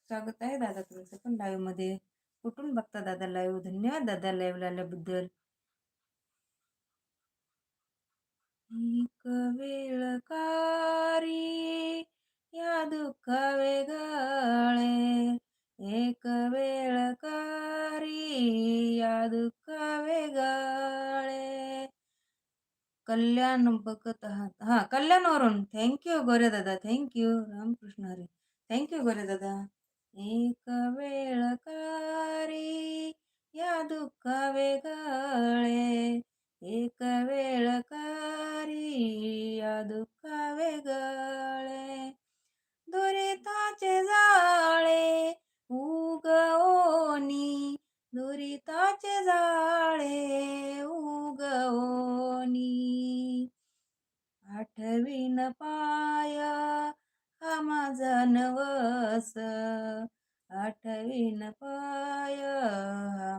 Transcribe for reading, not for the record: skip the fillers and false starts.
स्वागत आहे दादा तुमचं पण लाईव्हमध्ये. कुठून बघता दादा लाईव्ह? धन्यवाद दादा लाईव्हला आल्याबद्दल. एक वेळ कारी या दुःख वेगळे, एक वेळ कारी या दुःख वेगळे. कल्याण बघत आहात. हां, कल्याणवरून. थँक यू गोरे दादा. Thank you. Ramakrishna Hari. Thank you Gore दादा. एक वेळ कारी या दुःख वेगळे, एक वेळ कारी या दुःख वेगळे. दुरिताचे जाळे उगवोनी, दुरिताचे जाळे उगवोनी. आठवीन पाय हा माझा नवस, आठवीन पाय हा